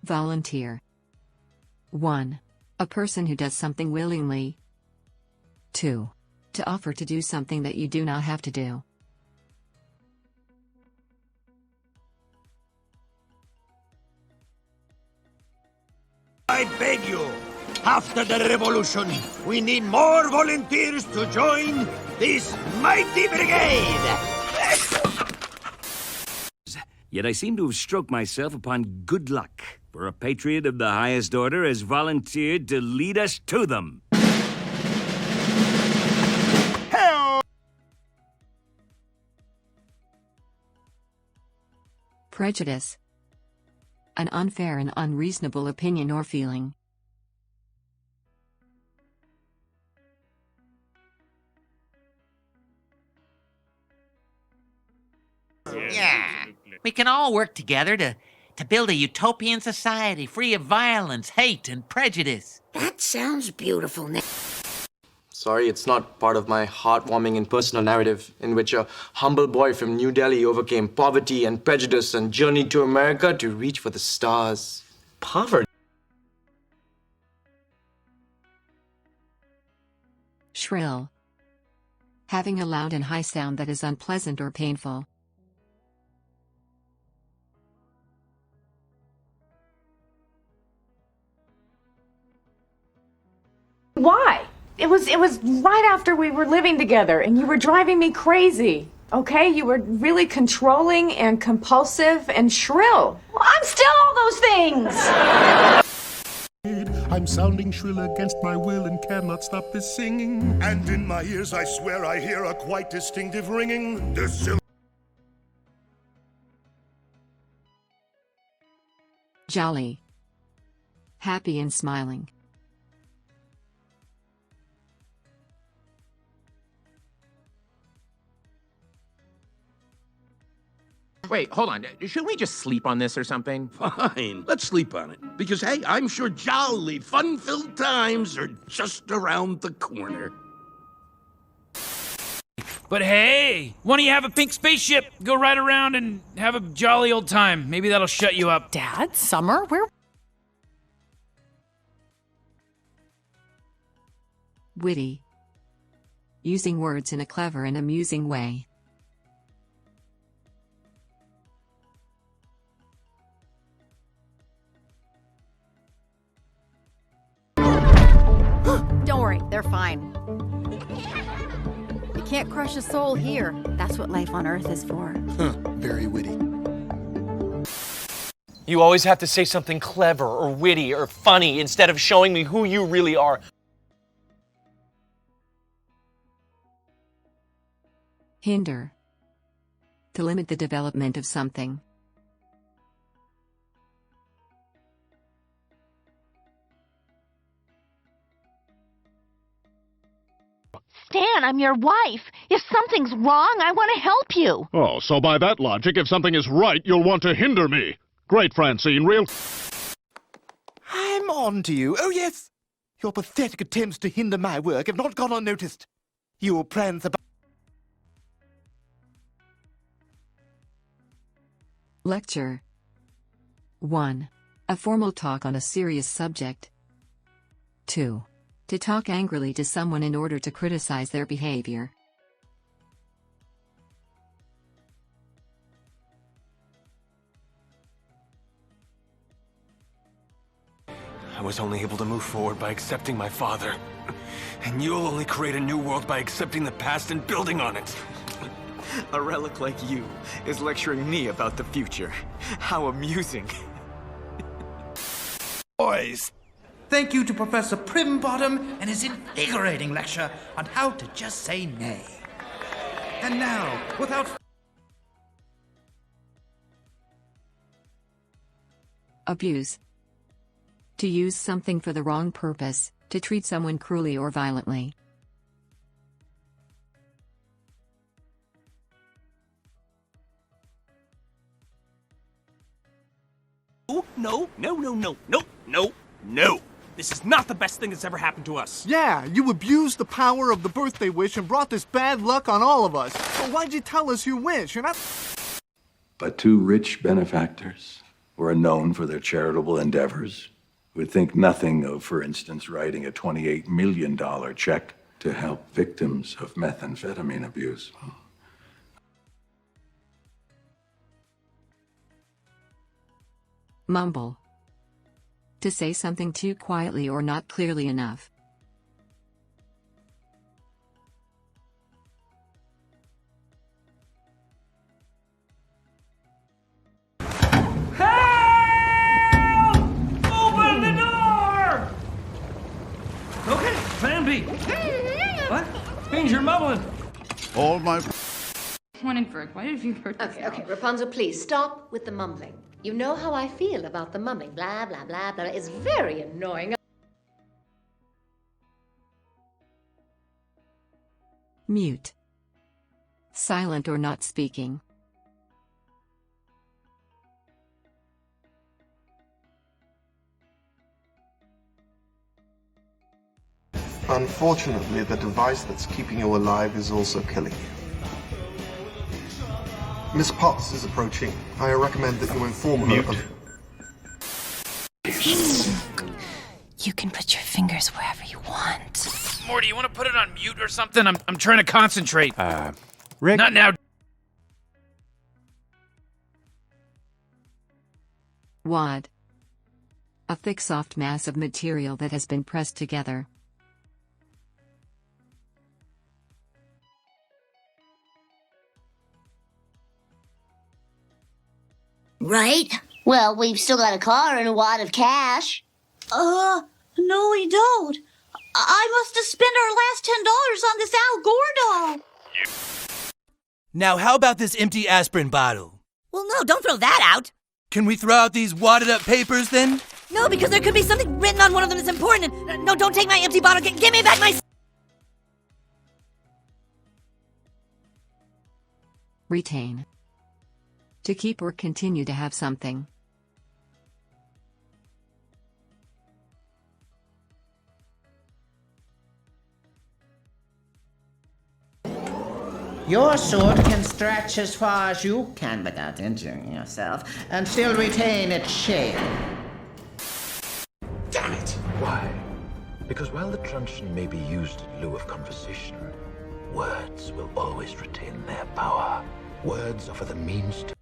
Volunteer. 1. A person who does something willingly. 2. To offer to do something that you do not have to do. I beg you, after the revolution, we need more volunteers to join this mighty brigade! Yet I seem to have stroked myself upon good luck, for a patriot of the highest order has volunteered to lead us to them. Prejudice. An unfair and unreasonable opinion or feeling. Yeah, we can all work together to build a utopian society free of violence, hate, and prejudice. That sounds beautiful, Nick. Sorry, it's not part of my heartwarming and personal narrative in which a humble boy from New Delhi overcame poverty and prejudice and journeyed to America to reach for the stars. Poverty? Shrill. Having a loud and high sound that is unpleasant or painful. Why? It was right after we were living together and you were driving me crazy. Okay? You were really controlling and compulsive and shrill. Well, I'm still all those things. I'm sounding shrill against my will and cannot stop this singing. And in my ears I swear I hear a quite distinctive ringing. Jolly. Happy and smiling. Wait, hold on. Shouldn't we just sleep on this or something? Fine, let's sleep on it. Because, hey, I'm sure jolly, fun-filled times are just around the corner. But hey, why don't you have a pink spaceship? Go ride around and have a jolly old time. Maybe that'll shut you up. Dad, Summer, where? Witty. Using words in a clever and amusing way. Don't worry, they're fine. You can't crush a soul here. That's what life on Earth is for. Very witty. You always have to say something clever or witty or funny instead of showing me who you really are. Hinder. To limit the development of something. Stan, I'm your wife. If something's wrong, I want to help you. Oh, so by that logic, if something is right, you'll want to hinder me. Great, Francine, real... I'm on to you. Oh, yes. Your pathetic attempts to hinder my work have not gone unnoticed. Your plans about... Lecture. 1. A formal talk on a serious subject. 2. To talk angrily to someone in order to criticize their behavior. I was only able to move forward by accepting my father. And you'll only create a new world by accepting the past and building on it. A relic like you is lecturing me about the future. How amusing. Boys, thank you to Professor Primbottom and his invigorating lecture on how to just say nay. And now, without... Abuse. To use something for the wrong purpose, to treat someone cruelly or violently. No. This is not the best thing that's ever happened to us. Yeah, you abused the power of the birthday wish and brought this bad luck on all of us. So why'd you tell us your wish? You're not... But two rich benefactors who are known for their charitable endeavors would think nothing of, for instance, writing a $28 million check to help victims of methamphetamine abuse. Mumble. To say something too quietly or not clearly enough. Open the door! Okay, plan B. What? Means you're mumbling. All my... Why did you hurt Okay, Rapunzel, please stop with the mumbling. You know how I feel about the mumbling. Blah, blah, blah, blah. It's very annoying. Mute. Silent or not speaking. Unfortunately, the device that's keeping you alive is also killing you. Miss Potts is approaching. I recommend that you inform her of... You can put your fingers wherever you want. Morty, you want to put it on mute or something? I'm trying to concentrate. Rick? Not now. Wad. A thick soft mass of material that has been pressed together. Right? Well, we've still got a car and a wad of cash. No, we don't. I must have spent our last $10 on this Al Gore doll. Now, how about this empty aspirin bottle? Well, no, don't throw that out. Can we throw out these wadded up papers then? No, because there could be something written on one of them that's important. No, don't take my empty bottle. Give me back my... Retain. To keep or continue to have something. Your sword can stretch as far as you can without injuring yourself, and still retain its shape. Damn it! Why? Because while the truncheon may be used in lieu of conversation, words will always retain their power. Words offer the means to